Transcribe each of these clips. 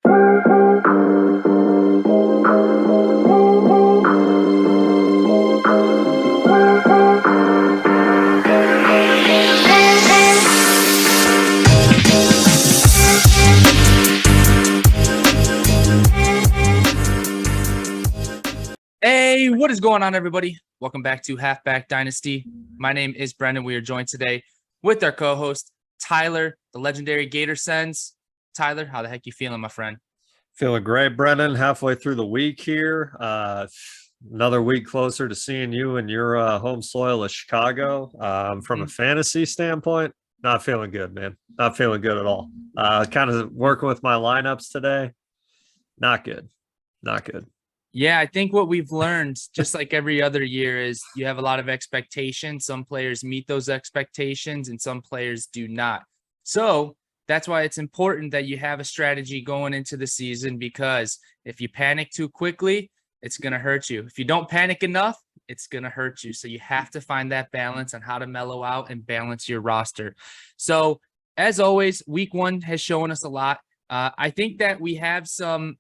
Hey, what is going on, everybody? Welcome back to Halfback Dynasty. My name is Brendan. We are joined today with our co-host, Tyler, the legendary Gator Sens. Tyler, how the heck you feeling, my friend? Feeling great, Brendan. Halfway through the week here. Another week closer to seeing you in your home soil of Chicago. From a fantasy standpoint, not feeling good, man. Not feeling good at all. Kind of working with my lineups today. Not good. Not good. Yeah, I think what we've learned, just like every other year, is you have a lot of expectations. Some players meet those expectations and some players do not. So that's why it's important that you have a strategy going into the season, because if you panic too quickly, it's going to hurt you. If you don't panic enough, it's going to hurt you. So you have to find that balance on how to mellow out and balance your roster. So as always, week one has shown us a lot. I think that we have some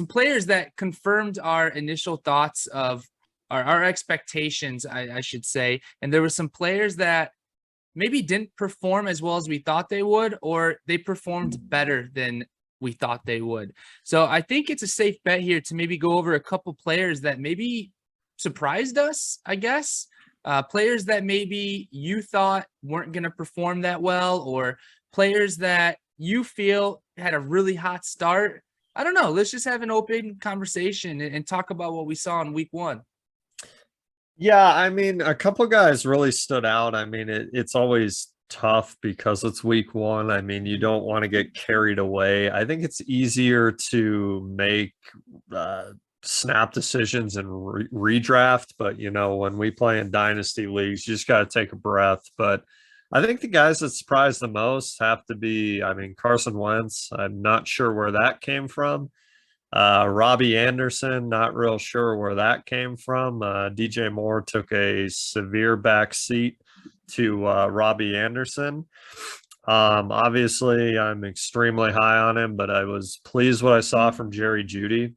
players that confirmed our initial thoughts of our expectations, I should say. And there were some players that maybe didn't perform as well as we thought they would, or they performed better than we thought they would. So I think it's a safe bet here to maybe go over a couple players that maybe surprised us, I guess. Players that maybe you thought weren't going to perform that well, or players that you feel had a really hot start. I don't know. Let's just have an open conversation and talk about what we saw in week one. Yeah, I mean, a couple guys really stood out. I mean, it's always tough because it's week one. I mean, you don't want to get carried away. I think it's easier to make snap decisions and redraft. But, you know, when we play in dynasty leagues, you just got to take a breath. But I think the guys that surprised the most have to be, I mean, Carson Wentz. I'm not sure where that came from. Robbie Anderson, not real sure where that came from. DJ Moore took a severe backseat to Robbie Anderson. Obviously, I'm extremely high on him, but I was pleased what I saw from Jerry Jeudy.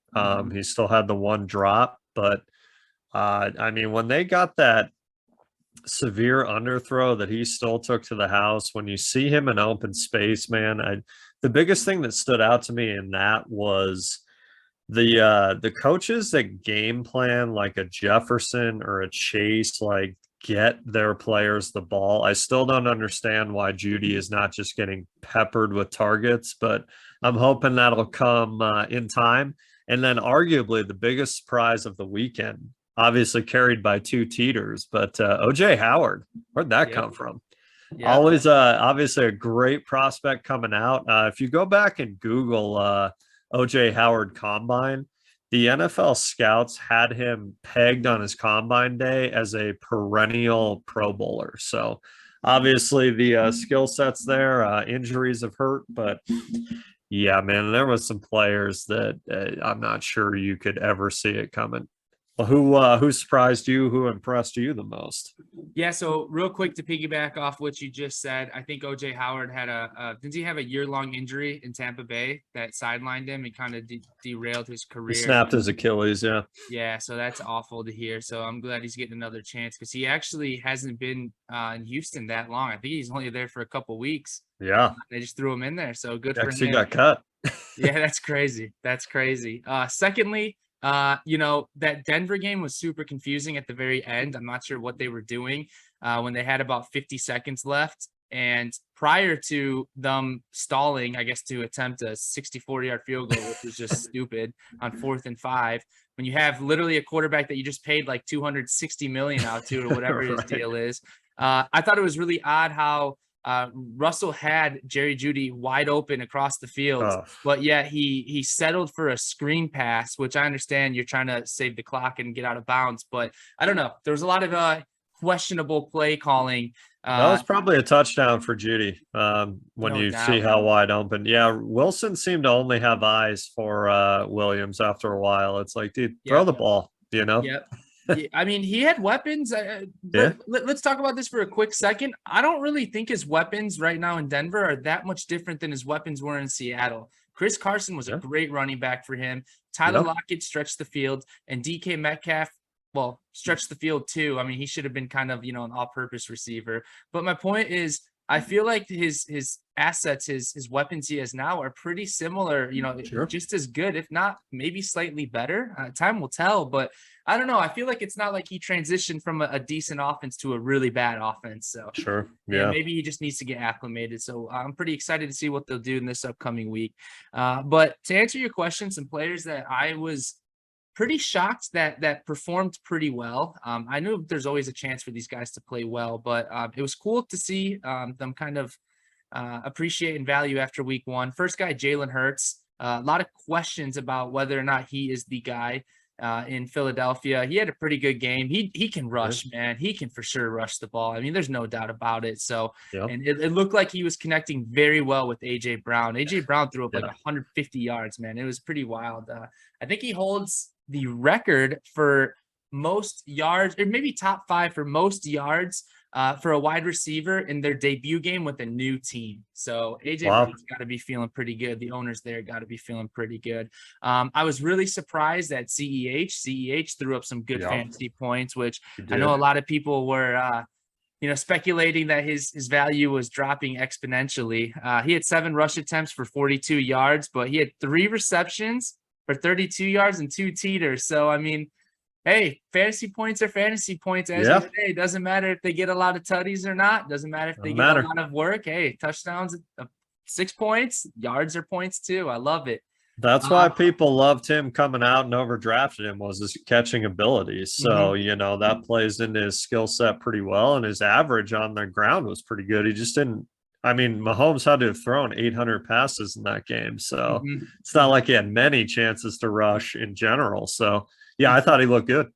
He still had the one drop, but I mean, when they got that severe underthrow that he still took to the house, when you see him in open space, man, the biggest thing that stood out to me in that was the coaches that game plan like a Jefferson or a Chase, like get their players the ball. I still don't understand why Jeudy is not just getting peppered with targets, but I'm hoping that'll come in time. And then arguably the biggest surprise of the weekend, obviously carried by two teeters, but OJ Howard, where'd that come from? Always obviously a great prospect coming out. If you go back and Google OJ Howard combine, the NFL scouts had him pegged on his combine day as a perennial Pro Bowler. So obviously the skill sets there, injuries have hurt, but yeah, man, there was some players that I'm not sure you could ever see it coming. Well, who surprised you? Who impressed you the most? Yeah, so real quick to piggyback off what you just said, I think OJ Howard had did he have a year-long injury in Tampa Bay that sidelined him and kind of derailed his career? He snapped his Achilles, yeah. Yeah, so that's awful to hear. So I'm glad he's getting another chance, because he actually hasn't been in Houston that long. I think he's only there for a couple weeks. Yeah. They just threw him in there, so good for him. He got cut. Yeah, that's crazy. That's crazy. Secondly, you know, that Denver game was super confusing at the very end. I'm not sure what they were doing when they had about 50 seconds left. And prior to them stalling, I guess, to attempt a 64-yard field goal, which was just stupid on 4th and 5, when you have literally a quarterback that you just paid like $260 million out to, or whatever his deal is. I thought it was really odd how Russell had Jerry Jeudy wide open across the field, but yet he settled for a screen pass, which I understand you're trying to save the clock and get out of bounds, but I don't know. There was a lot of questionable play calling. That was probably a touchdown for Jeudy when you see how wide open. Yeah, Wilson seemed to only have eyes for Williams after a while. It's like, dude, throw the ball, you know? Yep. I mean, he had weapons. Let's talk about this for a quick second. I don't really think his weapons right now in Denver are that much different than his weapons were in Seattle. Chris Carson was a great running back for him. Tyler Lockett stretched the field, and DK Metcalf, well, stretched the field too. I mean, he should have been kind of, an all-purpose receiver. But my point is, I feel like his assets, his weapons he has now are pretty similar, just as good, if not maybe slightly better. Time will tell, but I don't know. I feel like it's not like he transitioned from a decent offense to a really bad offense. So maybe he just needs to get acclimated. So I'm pretty excited to see what they'll do in this upcoming week. But to answer your question, some players that I was pretty shocked that performed pretty well. I knew there's always a chance for these guys to play well, but it was cool to see them kind of appreciate and value after week one. First guy, Jalen Hurts. A lot of questions about whether or not he is the guy in Philadelphia. He had a pretty good game. He can rush, man. He can for sure rush the ball. I mean, there's no doubt about it. So, and it looked like he was connecting very well with A.J. Brown. A.J. Brown threw up like 150 yards, man. It was pretty wild. I think he holds the record for most yards, or maybe top 5 for most yards for a wide receiver in their debut game with a new team. So AJ Brown's got to be feeling pretty good. The owners there got to be feeling pretty good. I was really surprised that CEH threw up some good fantasy points, which I know a lot of people were speculating that his value was dropping exponentially. He had 7 rush attempts for 42 yards, but he had 3 receptions for 32 yards and 2 teeters. So, I mean, hey, fantasy points are fantasy points. As we say, it doesn't matter if they get a lot of tutties or not. Doesn't matter if they get a lot of work. Hey, touchdowns, 6 points, yards are points too. I love it. That's why people loved him coming out and overdrafted him, was his catching abilities. So, that plays into his skill set pretty well. And his average on the ground was pretty good. He just didn't. I mean, Mahomes had to have thrown 800 passes in that game. So it's not like he had many chances to rush in general. So, I thought he looked good.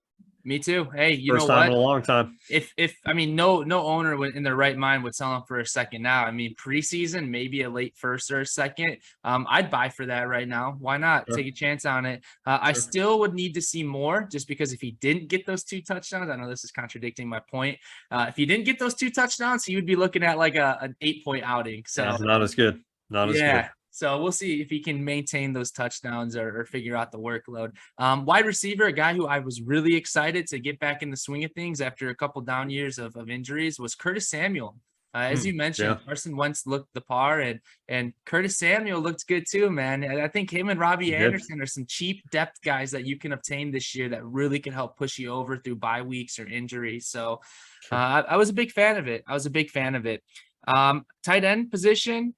Me too. Hey, you First know time what? in a long time. If I mean, no owner in their right mind would sell him for a second now. I mean, preseason, maybe a late first or a second. I'd buy for that right now. Why not take a chance on it? I still would need to see more, just because if he didn't get those 2 touchdowns, I know this is contradicting my point. If he didn't get those 2 touchdowns, he would be looking at like an 8-point outing. So not as good. Not as good. So we'll see if he can maintain those touchdowns or figure out the workload. Wide receiver, a guy who I was really excited to get back in the swing of things after a couple down years of injuries, was Curtis Samuel. As you mentioned, Carson Wentz looked the par, and Curtis Samuel looked good too, man. And I think him and Robbie Anderson are some cheap depth guys that you can obtain this year that really can help push you over through bye weeks or injuries. So I was a big fan of it. Tight end position,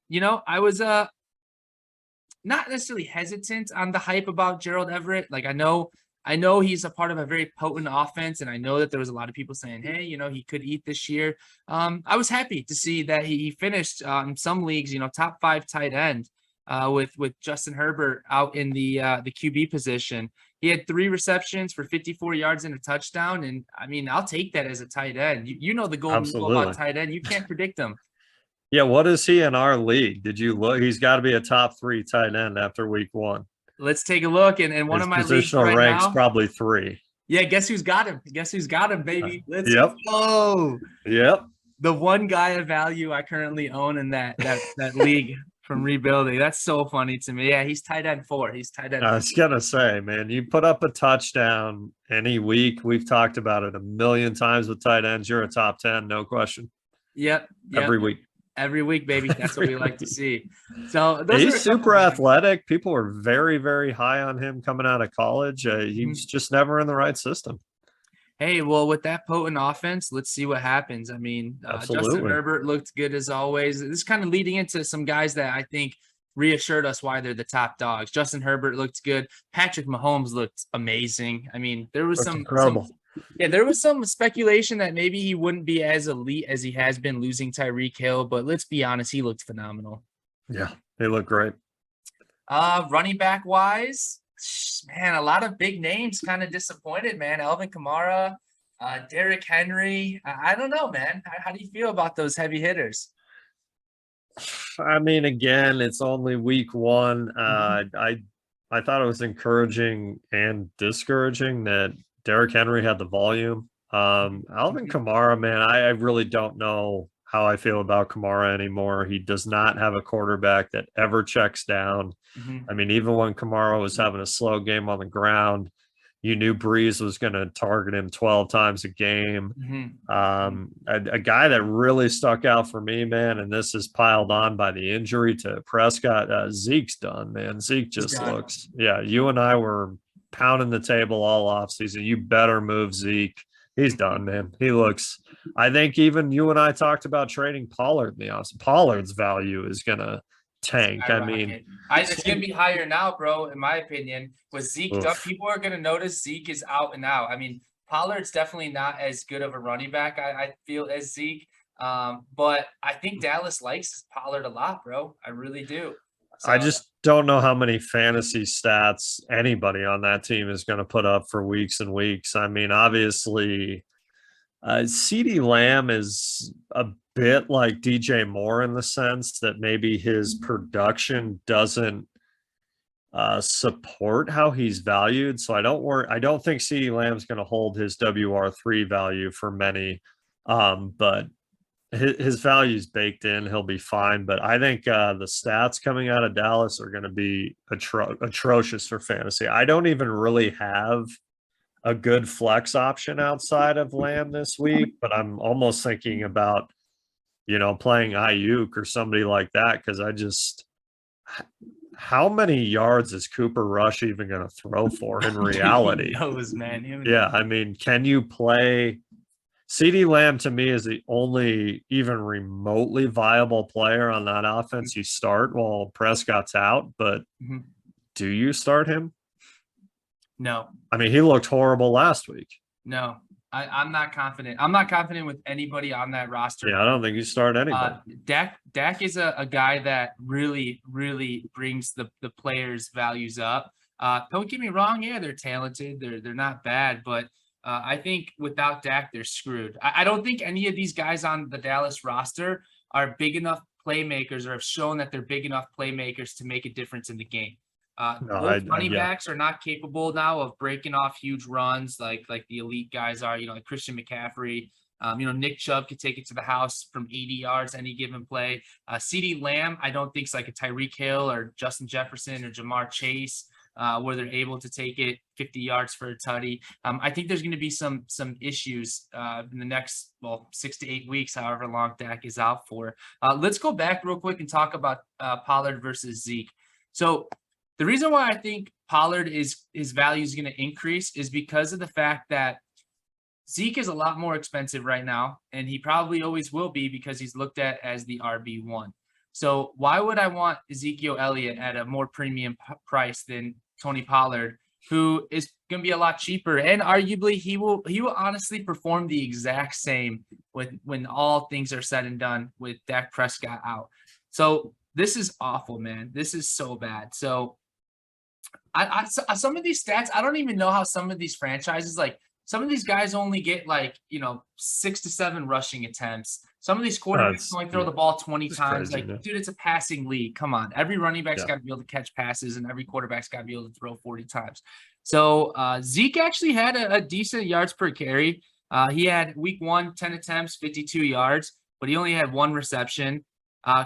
I was not necessarily hesitant on the hype about Gerald Everett. Like, I know he's a part of a very potent offense, and I know that there was a lot of people saying, hey, he could eat this year. I was happy to see that he finished in some leagues, top 5 tight end with Justin Herbert out in the QB position. He had 3 receptions for 54 yards and a touchdown. And I mean, I'll take that as a tight end. You know the golden rule about tight end. You can't predict them. Yeah, what is he in our league? Did you look? He's got to be a top 3 tight end after week 1. Let's take a look. And one of my positional leagues ranks now, probably 3. Yeah, guess who's got him? Baby? Let's go. Yep. The one guy of value I currently own in that league from rebuilding. That's so funny to me. Yeah, he's tight end 4. I was gonna say, man, you put up a touchdown any week. We've talked about it a million times with tight ends. You're a top 10, no question. Yep. Every week, baby. That's what we like to see. So he's super athletic. People were very, very high on him coming out of college. He was just never in the right system. Hey, well, with that potent offense, let's see what happens. I mean, Justin Herbert looked good as always. This is kind of leading into some guys that I think reassured us why they're the top dogs. Justin Herbert looked good. Patrick Mahomes looked amazing. I mean, there was incredible. There was some speculation that maybe he wouldn't be as elite as he has been, losing Tyreek Hill, but let's be honest, he looked phenomenal. Yeah, he looked great. Running back wise, man, a lot of big names kind of disappointed, man. Alvin Kamara, Derrick Henry. I don't know, man. How do you feel about those heavy hitters? I mean, again, it's only week 1. I thought it was encouraging and discouraging that Derrick Henry had the volume. Alvin Kamara, man, I really don't know how I feel about Kamara anymore. He does not have a quarterback that ever checks down. I mean, even when Kamara was having a slow game on the ground, you knew Breeze was going to target him 12 times a game. A guy that really stuck out for me, man, and this is piled on by the injury to Prescott. Zeke's done, man. Zeke just looks, you and I were pounding the table all offseason. You better move Zeke. He's done, man. He looks, I think even you and I talked about trading Pollard in the offseason. Pollard's value is going to tank. I mean, it's gonna be higher now, bro. In my opinion, with Zeke done, people are gonna notice Zeke is out and out. I mean, Pollard's definitely not as good of a running back, I feel, as Zeke. But I think Dallas likes Pollard a lot, bro. I really do. So, I just don't know how many fantasy stats anybody on that team is going to put up for weeks and weeks. I mean, obviously, CeeDee Lamb is a bit like DJ Moore in the sense that maybe his production doesn't support how he's valued. So I don't think CeeDee Lamb's going to hold his WR3 value for many, but his value is baked in. He'll be fine. But I think the stats coming out of Dallas are going to be atrocious for fantasy. I don't even really have a good flex option outside of Lamb this week, but I'm almost thinking about, playing Ayuk or somebody like that, because how many yards is Cooper Rush even going to throw for in reality? Who knows, man? Yeah, I mean, can you play CeeDee Lamb? To me, is the only even remotely viable player on that offense you start while Prescott's out, but do you start him? No. I mean, he looked horrible last week. No, I'm not confident. I'm not confident with anybody on that roster. Yeah, I don't think you start anybody. Dak is a guy that really, really brings the players' values up. Don't get me wrong. Yeah, they're talented. They're not bad, but I think without Dak, they're screwed. I don't think any of these guys on the Dallas roster are big enough playmakers or have shown that they're big enough playmakers to make a difference in the game. Both running backs are not capable now of breaking off huge runs like the elite guys are, like Christian McCaffrey. Nick Chubb could take it to the house from 80 yards any given play. CeeDee Lamb, I don't think it's like a Tyreek Hill or Justin Jefferson or Jamar Chase, where they're able to take it 50 yards for a tutty. I think there's going to be some issues in the next 6 to 8 weeks, however long Dak is out for. Let's go back real quick and talk about Pollard versus Zeke. So the reason why I think Pollard his value is going to increase is because of the fact that Zeke is a lot more expensive right now, and he probably always will be because he's looked at as the RB1. So why would I want Ezekiel Elliott at a more premium price than Tony Pollard, who is going to be a lot cheaper, and arguably he will honestly perform the exact same when all things are said and done with Dak Prescott out. So this is awful, man. This is so bad. So I some of these stats, I don't even know how some of these franchises, like some of these guys only get 6 to 7 rushing attempts. Some of these quarterbacks only throw the ball 20 times. Crazy, dude, it's a passing league. Come on. Every running back's got to be able to catch passes, and every quarterback's got to be able to throw 40 times. So Zeke actually had a decent yards per carry. He had week 1, 10 attempts, 52 yards, but he only had 1 reception.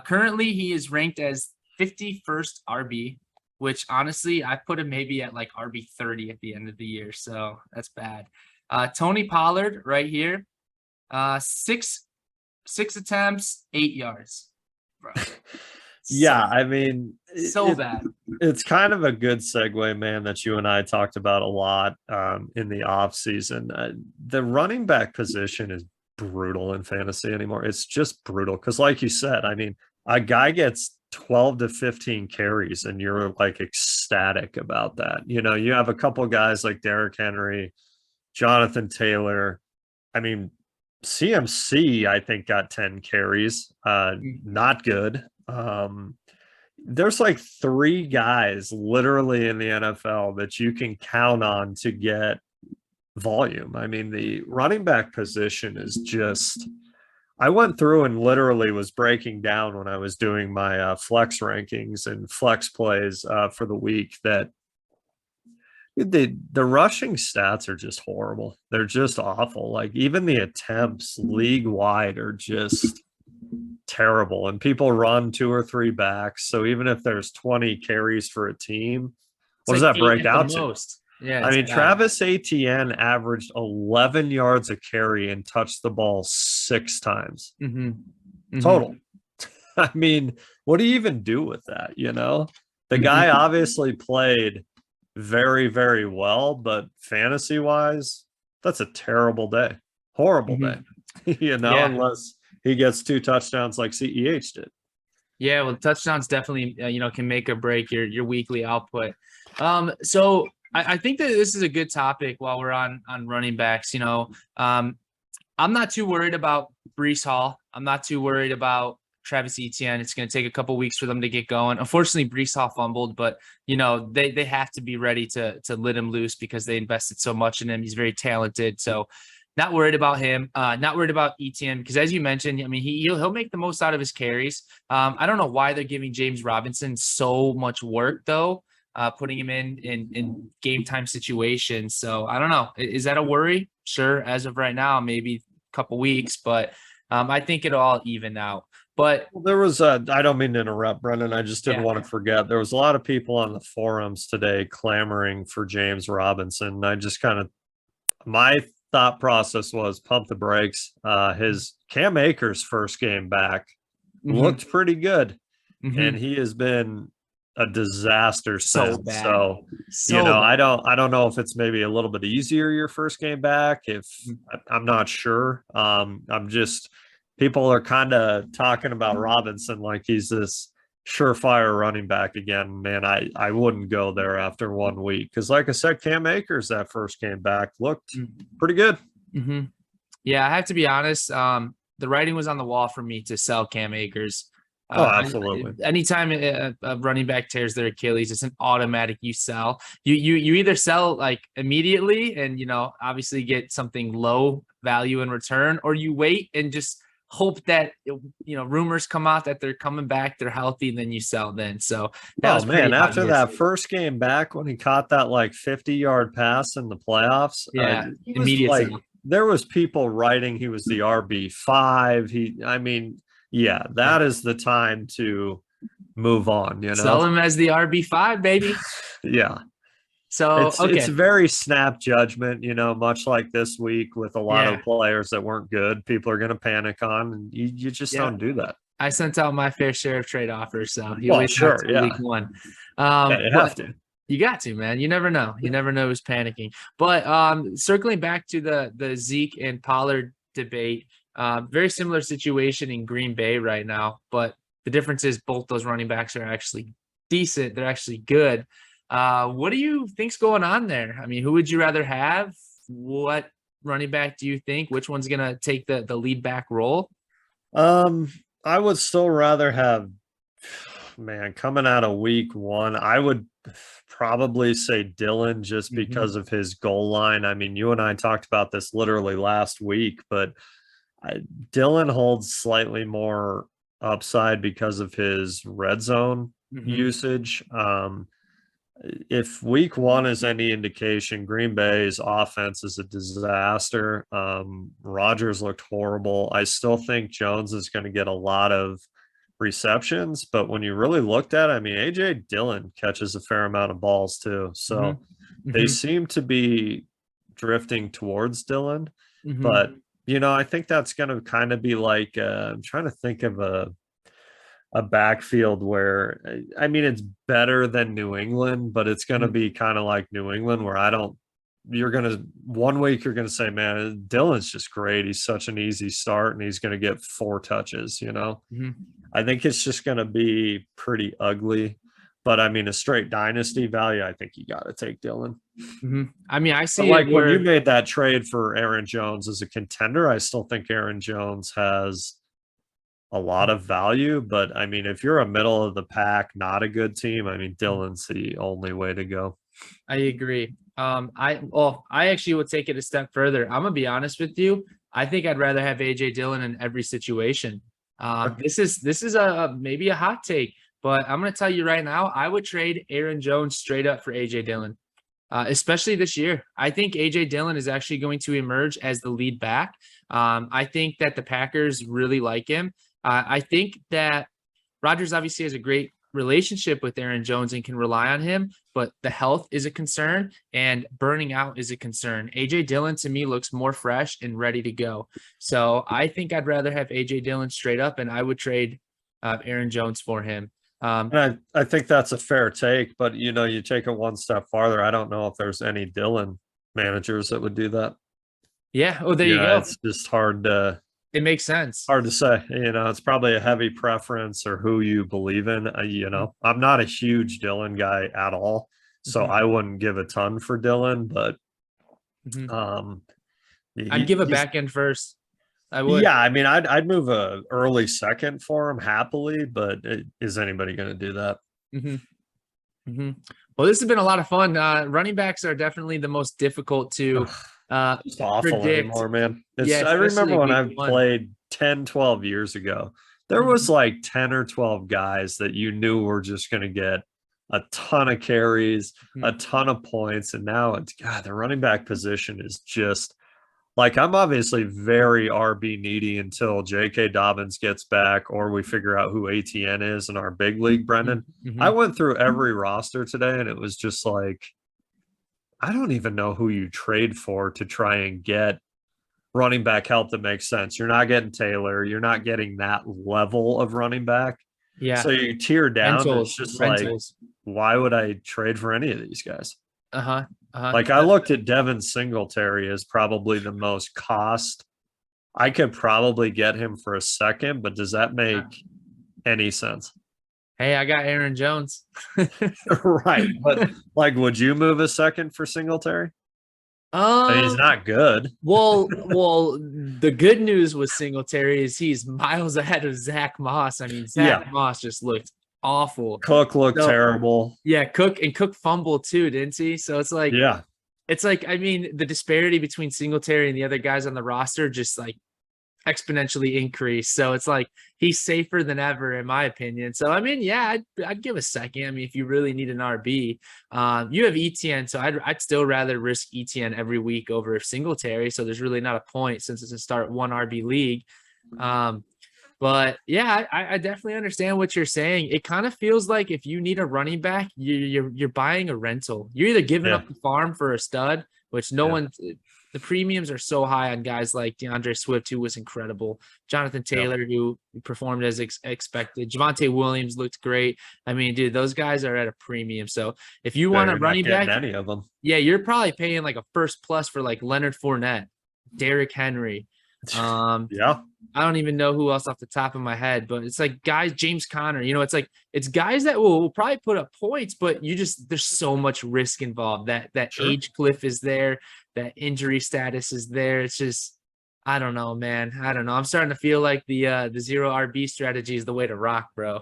Currently, he is ranked as 51st RB, which honestly, I put him maybe at RB 30 at the end of the year. So that's bad. Tony Pollard right here, 6 attempts, 8 yards. Bro. Yeah, I mean, bad. It's kind of a good segue, man, that you and I talked about a lot in the offseason. The running back position is brutal in fantasy anymore. It's just brutal because, like you said, I mean, a guy gets 12 to 15 carries and you're ecstatic about that. You have a couple guys like Derrick Henry, Jonathan Taylor. I mean, CMC, I think, got 10 carries. Not good. There's 3 guys literally in the NFL that you can count on to get volume. I mean, the running back position is just, I went through and literally was breaking down when I was doing my flex rankings and flex plays for the week that the rushing stats are just horrible. They're just awful. Even the attempts league wide are just terrible. And people run 2 or 3 backs. So even if there's 20 carries for a team, what does like that 8 break at the out to? most. Yeah, I it's mean, bad. Travis Etienne averaged 11 yards a carry and touched the ball 6 times total. I mean, what do you even do with that? The guy obviously played very, very well, but fantasy wise, that's a terrible day, horrible day, Yeah. unless he gets 2 touchdowns like CEH did. Yeah, well, touchdowns definitely, can make or break your weekly output. So I think that this is a good topic while we're on running backs. I'm not too worried about Breece Hall. I'm not too worried about Travis Etienne. It's going to take a couple weeks for them to get going. Unfortunately, Breece Hall fumbled, but they have to be ready to let him loose because they invested so much in him. He's very talented. So not worried about him. Not worried about Etienne because, as you mentioned, I mean, he'll make the most out of his carries. I don't know why they're giving James Robinson so much work though, putting him in game time situations. So I don't know. Is that a worry? Sure. As of right now, maybe a couple weeks, but I think it'll all even out. But there was I don't mean to interrupt, Brendan. I just didn't want to forget. There was a lot of people on the forums today clamoring for James Robinson. I just my thought process was pump the brakes. His Cam Akers first game back looked pretty good, and he has been a disaster since. Bad. So bad. I don't know if it's maybe a little bit easier your first game back. If I'm not sure. People are kind of talking about Robinson like he's this surefire running back again. Man, I wouldn't go there after 1 week because, like I said, Cam Akers that first game back looked pretty good. Yeah, I have to be honest. The writing was on the wall for me to sell Cam Akers. Absolutely. Anytime a running back tears their Achilles, it's an automatic you sell. You either sell like immediately and obviously get something low value in return, or you wait and just hope that rumors come out that they're coming back, they're healthy, and then you sell then. So after that first game back when he caught that like 50-yard pass in the playoffs, immediately there was people writing he was the RB5. That is the time to move on, Sell him as the RB5, baby. Yeah. So it's very snap judgment, much like this week with a lot of players that weren't good. People are going to panic on, and you just don't do that. I sent out my fair share of trade offers, so week 1. You have to. You got to, man. You never know. You never know who's panicking. But circling back to the Zeke and Pollard debate, very similar situation in Green Bay right now, but the difference is both those running backs are actually decent. They're actually good. What do you think's going on there? I mean, who would you rather have? What running back do you think? Which one's going to take the lead back role? I would still rather have, coming out of week 1, I would probably say Dylan just because of his goal line. I mean, you and I talked about this literally last week, but Dylan holds slightly more upside because of his red zone usage. If week 1 is any indication, Green Bay's offense is a disaster. Rodgers looked horrible. I still think Jones is going to get a lot of receptions, but when you really looked at it, I mean, AJ Dillon catches a fair amount of balls too. So they seem to be drifting towards Dillon, but I think that's going to kind of be like, I'm trying to think of a backfield where, I mean, it's better than New England, but it's going to be kind of like New England where 1 week you're going to say, man, Dylan's just great. He's such an easy start and he's going to get 4 touches, I think it's just going to be pretty ugly, but I mean, a straight dynasty value, I think you got to take Dylan. I mean, I see when you made that trade for Aaron Jones as a contender, I still think Aaron Jones has a lot of value, but I mean, if you're a middle of the pack, not a good team, I mean, Dylan's the only way to go. I agree. I actually would take it a step further. I'm gonna be honest with you. I think I'd rather have AJ Dillon in every situation. This is maybe a hot take, but I'm gonna tell you right now, I would trade Aaron Jones straight up for AJ Dillon, especially this year. I think AJ Dillon is actually going to emerge as the lead back. I think that the Packers really like him. I think that Rodgers obviously has a great relationship with Aaron Jones and can rely on him, but the health is a concern and burning out is a concern. AJ Dillon to me looks more fresh and ready to go. So I think I'd rather have AJ Dillon straight up, and I would trade Aaron Jones for him. And I think that's a fair take, but you take it one step farther. I don't know if there's any Dillon managers that would do that. Yeah. Oh, there you go. It's just hard to. It makes sense. Hard to say. It's probably a heavy preference or who you believe in. I'm not a huge Dillon guy at all, so I wouldn't give a ton for Dillon, but I'd give a back end first. I would. Yeah, I mean, I'd move a early second for him happily, but is anybody going to do that? Well, this has been a lot of fun. Running backs are definitely the most difficult to it's awful predict. Anymore, man. Yeah, I remember when I one. played 10, 12 years ago, there was like 10 or 12 guys that you knew were just going to get a ton of carries, a ton of points. And now it's, God, the running back position is just like, I'm obviously very RB needy until J.K. Dobbins gets back or we figure out who ATN is in our big league, Brendan. I went through every roster today and it was just like, I don't even know who you trade for to try and get running back help that makes sense. You're not getting Taylor. You're not getting that level of running back. Yeah. So you tear down. It's just like, why would I trade for any of these guys? Like I looked at Devin Singletary as probably the most cost. I could probably get him for a second, but does that make any sense? Hey, I got Aaron Jones. Right. But like, would you move a second for Singletary? He's not good. Well, the good news with Singletary is he's miles ahead of Zach Moss. I mean, Zach Moss just looked awful. Cook looked terrible. Yeah, Cook fumbled too, didn't he? So it's like, I mean, the disparity between Singletary and the other guys on the roster just like exponentially increased. So it's like he's safer than ever, in my opinion. So I mean, yeah, I'd give a second. I mean, if you really need an RB, you have ETN, so I'd still rather risk ETN every week over Singletary. So there's really not a point since it's a start one RB league. But yeah, I definitely understand what you're saying. It kind of feels like if you need a running back, you're buying a rental. You're either giving up the farm for a stud, which no one. The premiums are so high on guys like DeAndre Swift, who was incredible. Jonathan Taylor, who performed as expected. Javonte Williams looked great. I mean, dude, those guys are at a premium. So if you want a running back, any of them, you're probably paying like a first plus for like Leonard Fournette, Derrick Henry. I don't even know who else off the top of my head, but it's like guys, James Conner, it's guys that will probably put up points, but there's so much risk involved. That age cliff is there, that injury status is there. It's just, I don't know, man. I don't know. I'm starting to feel like the zero RB strategy is the way to rock, bro.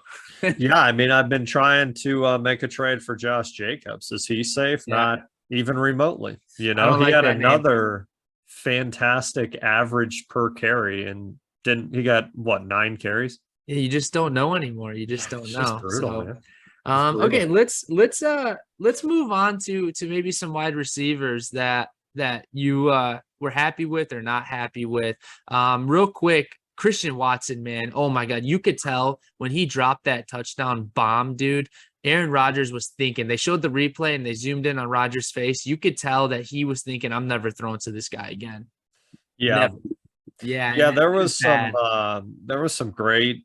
Yeah. I mean, I've been trying to make a trade for Josh Jacobs. Is he safe? Not even remotely. He had another fantastic average per carry and he got 9 carries? Yeah, you just don't know anymore. You just don't know. Brutal, so okay, let's move on to maybe some wide receivers that you were happy with or not happy with. Real quick, Christian Watson, man. Oh my God. You could tell when he dropped that touchdown bomb, dude. Aaron Rodgers was thinking, they showed the replay and they zoomed in on Rodgers' face. You could tell that he was thinking, I'm never throwing to this guy again. Yeah. Never. Yeah. Yeah. There was some great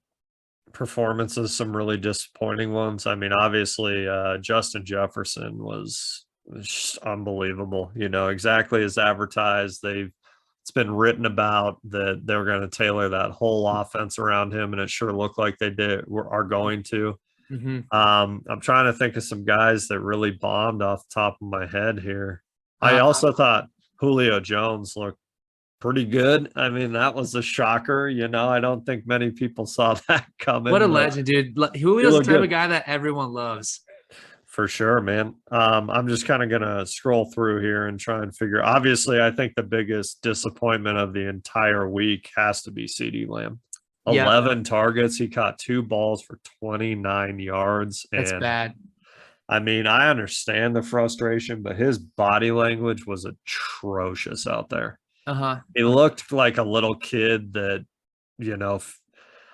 performances, some really disappointing ones. I mean, obviously, Justin Jefferson was just unbelievable, exactly as advertised. It's been written about that they were going to tailor that whole offense around him, and it sure looked like they are going to. I'm trying to think of some guys that really bombed off the top of my head here. I also thought Julio Jones looked pretty good. I mean, that was a shocker. I don't think many people saw that coming. What a legend, dude. Julio's the type of guy that everyone loves. For sure, man. I'm just kind of going to scroll through here and try and figure. Obviously, I think the biggest disappointment of the entire week has to be CeeDee Lamb. 11 targets. He caught 2 balls for 29 yards. That's bad. I mean, I understand the frustration, but his body language was atrocious out there. He looked like a little kid that,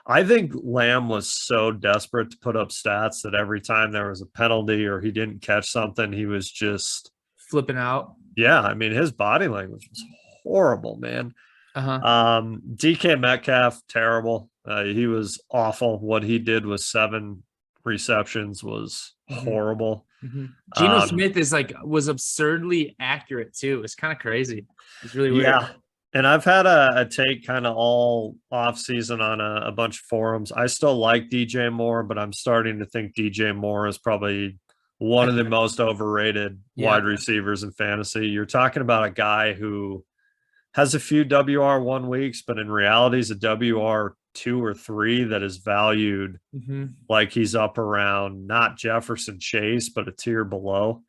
I think Lamb was so desperate to put up stats that every time there was a penalty or he didn't catch something, he was just Flipping out. yeah. I mean, his body language was horrible, man. Uh-huh. DK Metcalf, terrible. He was awful. What he did with 7 receptions was horrible. Geno Smith was absurdly accurate too. It's kind of crazy. It's really weird. Yeah. And I've had a take kind of all off season on a bunch of forums. I still like DJ Moore, but I'm starting to think DJ Moore is probably one of the most overrated wide receivers in fantasy. You're talking about a guy who has a few WR1 weeks, but in reality is a WR2 or 3 that is valued like he's up around not Jefferson Chase, but a tier below.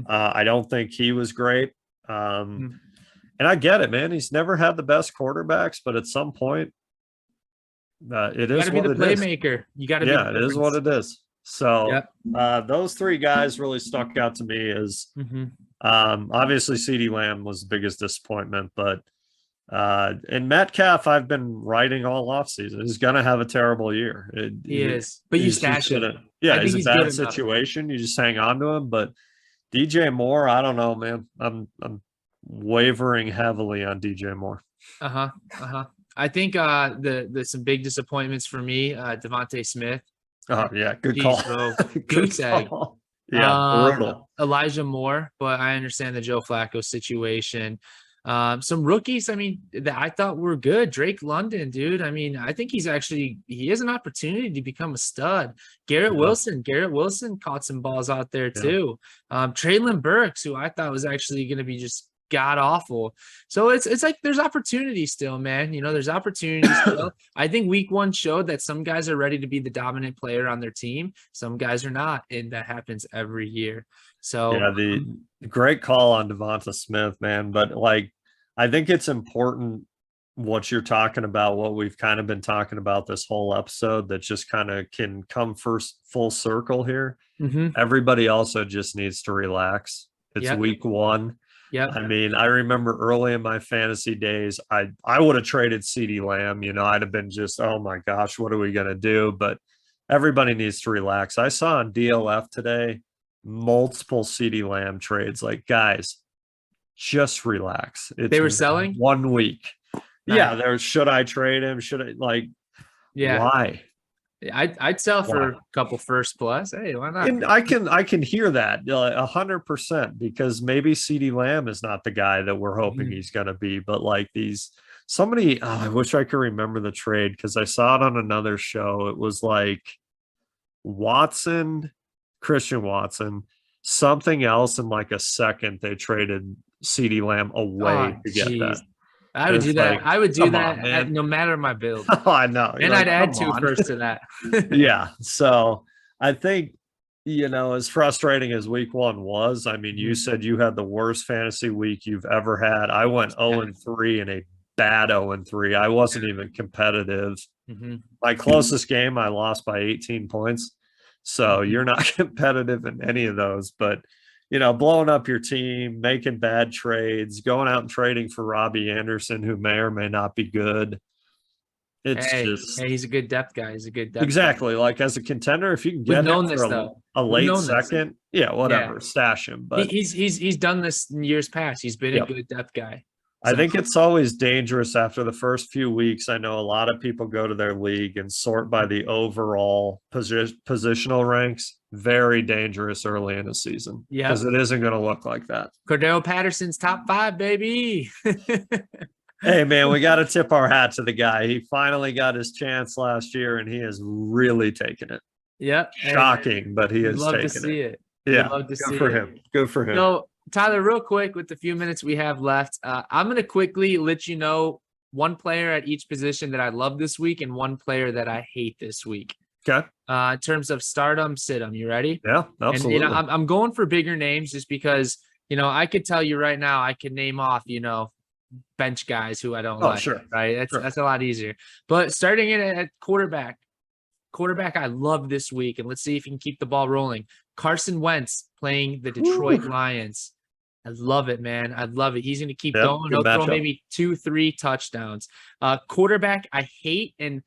I don't think he was great. And I get it, man. He's never had the best quarterbacks, but at some point, it is what it is. You got to be the playmaker. You got to be. Yeah, it is what it is. So those 3 guys really stuck out to me as obviously CeeDee Lamb was the biggest disappointment, but and Metcalf, I've been writing all offseason. He's going to have a terrible year. He is, but you stash him. Yeah, it's a bad situation. You just hang on to him. But DJ Moore, I don't know, man. I'm wavering heavily on DJ Moore. I think the some big disappointments for me, Devontae Smith. Oh yeah, good call. Goose egg. Yeah, brutal. Elijah Moore, but I understand the Joe Flacco situation. Some rookies, I mean, that I thought were good. Drake London, dude. I mean, I think he has an opportunity to become a stud. Garrett Wilson caught some balls out there too. Traylon Burks, who I thought was actually going to be just god awful. So it's like there's opportunity still, man. You know, there's opportunity still. I think week 1 showed that some guys are ready to be the dominant player on their team. Some guys are not, and that happens every year. So yeah, the great call on Devonta Smith, man. But like, I think it's important what you're talking about, what we've kind of been talking about this whole episode, that just kind of can come first full circle here. Everybody also just needs to relax. It's week 1. Yeah. I mean, I remember early in my fantasy days, I would have traded CeeDee Lamb. You know, I'd have been just, oh my gosh, what are we going to do? But everybody needs to relax. I saw on DLF today multiple CeeDee Lamb trades. Like, guys, just relax. They were selling 1 week. Yeah, should I trade him? Should I why? I'd sell for a couple first plus. Hey, why not? And I can hear that 100%, because maybe CeeDee Lamb is not the guy that we're hoping he's going to be. But like I wish I could remember the trade, because I saw it on another show. It was like Christian Watson, something else in like a second. They traded CeeDee Lamb away to get that. I would do that. I would do that no matter my build. Oh, I know. And I'd add 2 first to that. Yeah. So I think, you know, as frustrating as week 1 was, I mean, you said you had the worst fantasy week you've ever had. I went 0-3 in a bad 0-3. I wasn't even competitive. My closest game, I lost by 18 points. So you're not competitive in any of those, but you know, blowing up your team, making bad trades, going out and trading for Robbie Anderson, who may or may not be good. He's a good depth guy. He's a good depth guy. Like as a contender, if you can get him for a late second, stash him. But he's done this in years past. He's been a good depth guy. I think it's always dangerous after the first few weeks. I know a lot of people go to their league and sort by the overall positional ranks. Very dangerous early in the season. Yeah. Because it isn't going to look like that. Cordell Patterson's top 5, baby. Hey, man, we got to tip our hat to the guy. He finally got his chance last year, and he has really taken it. Yep. Shocking, but he has taken it. Love to see it. Yeah. Good for him. Good for him. So, Tyler, real quick, with the few minutes we have left, I'm going to quickly let you know one player at each position that I love this week and one player that I hate this week. Okay. In terms of stardom, sit-em. You ready? Yeah, absolutely. And, I'm going for bigger names just because, I could tell you right now, I can name off, bench guys who I don't like. Sure. Right? That's a lot easier. But starting in at quarterback I love this week, and let's see if he can keep the ball rolling. Carson Wentz playing the Detroit Lions. I love it, man. I love it. He's going to keep going. He'll throw maybe 2-3 touchdowns. Quarterback I hate, and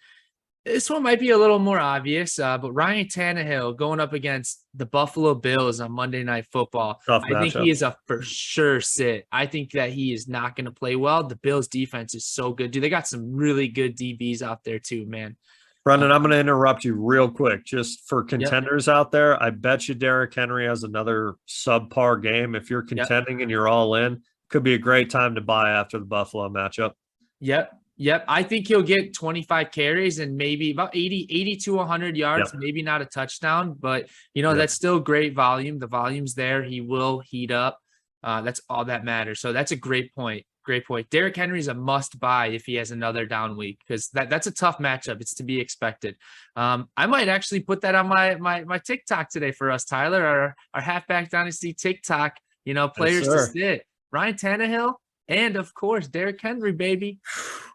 This one might be a little more obvious, but Ryan Tannehill going up against the Buffalo Bills on Monday Night Football. Tough I think matchup. he is a for sure sit. I think that he is not going to play well. The Bills defense is so good. Dude, they got some really good DBs out there too, man. Brendan, I'm going to interrupt you real quick. Just for Yep, contenders out there, I bet you Derrick Henry has another subpar game. If you're yep, contending and you're all in, could be a great time to buy after the Buffalo matchup. yep, yep. I think he'll get 25 carries and maybe about 80 to 100 yards, Yep. maybe not a touchdown, but Yep. that's still great volume. The volume's there. He will heat up. That's all that matters. So that's a great point. Great point. Derrick Henry's a must buy if he has another down week because that's a tough matchup. It's to be expected. I might actually put that on my TikTok today for us, Tyler, our halfback dynasty TikTok. Players to sit. Ryan Tannehill and of course Derrick Henry, baby.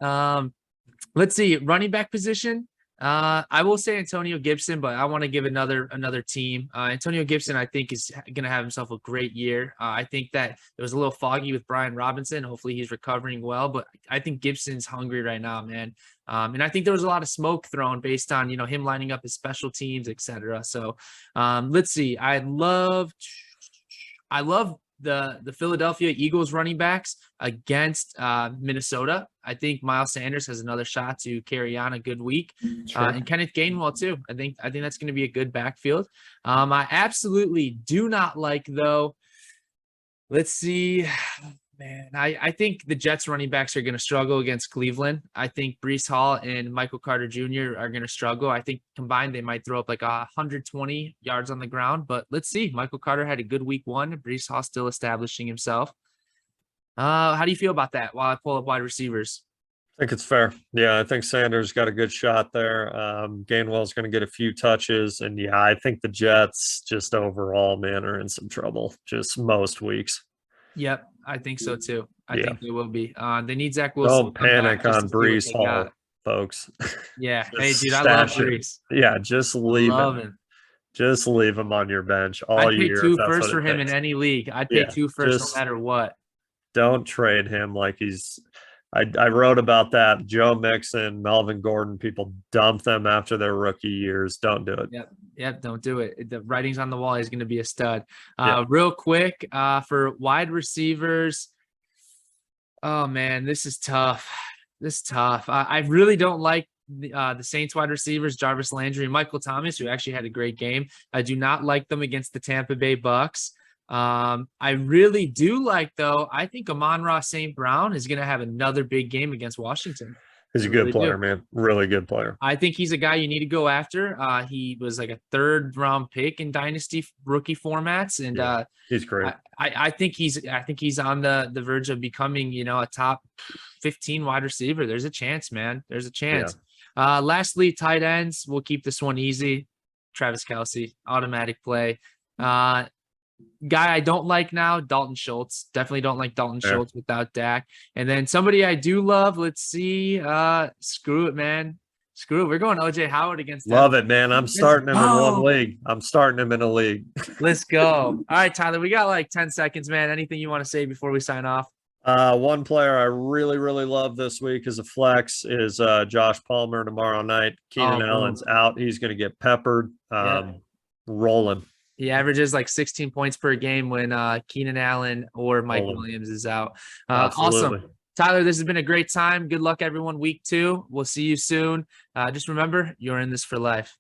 Let's see, running back position. I will say Antonio Gibson, but I want to give another team. Antonio Gibson, I think, is going to have himself a great year. I think that it was a little foggy with Brian Robinson. Hopefully he's recovering well, but I think Gibson's hungry right now, man. And I think there was a lot of smoke thrown based on, him lining up his special teams, etc. So let's see. I love the Philadelphia Eagles running backs against Minnesota. I think Miles Sanders has another shot to carry on a good week, and Kenneth Gainwell too. I think that's going to be a good backfield. I absolutely do not like though. Let's see. Man, I think the Jets running backs are going to struggle against Cleveland. I think Breece Hall and Michael Carter Jr. are going to struggle. I think combined they might throw up like 120 yards on the ground, but let's see. Michael Carter had a good week one. Breece Hall still establishing himself. How do you feel about that while I pull up wide receivers? I think it's fair. Yeah, I think Sanders got a good shot there. Gainwell's going to get a few touches. And yeah, I think the Jets just overall, man, are in some trouble just most weeks. Yep, I think so too. I Yeah. think they will be. They need Zach Wilson. Don't panic on Breece Hall, folks. Yeah. Just Hey, dude, I love stash him. Breece. Yeah, just leave Love him. him. Just leave him on your bench all I'd pay year. two if that's first what for it him in takes. any league. I'd pay Yeah, two first just no matter what. don't trade him like he's. I wrote about that. Joe Mixon, Melvin Gordon, people dump them after their rookie years. Don't do it. Yep, don't do it. The writing's on the wall. He's going to be a stud. Yeah. Real quick, for wide receivers. Oh man, this is tough. I really don't like the Saints wide receivers, Jarvis Landry and Michael Thomas, who actually had a great game. I do not like them against the Tampa Bay Bucks. I really do like, though, I think Amon-Ra St. Brown is going to have another big game against Washington. He's a good player, man. Really good player. I think he's a guy you need to go after. He was like a third-round pick in dynasty rookie formats, and he's great. I think he's on the verge of becoming, a top 15 wide receiver. There's a chance, man. There's a chance. Yeah. Lastly, tight ends. We'll keep this one easy. Travis Kelce, automatic play. Guy I don't like now, Dalton Schultz. Definitely don't like Dalton Schultz without Dak. And then somebody I do love, let's see. Screw it, man. Screw it. We're going OJ Howard against them. Love it, man. I'm starting him in one league. I'm starting him in a league. Let's go. All right, Tyler, we got like 10 seconds, man. Anything you want to say before we sign off? One player I really, really love this week as a flex is Josh Palmer tomorrow night. Keenan Allen's out. He's going to get peppered. Rolling. He averages like 16 points per game when Keenan Allen or Mike Williams is out. Awesome. Tyler, this has been a great time. Good luck, everyone. Week 2. We'll see you soon. Just remember, you're in this for life.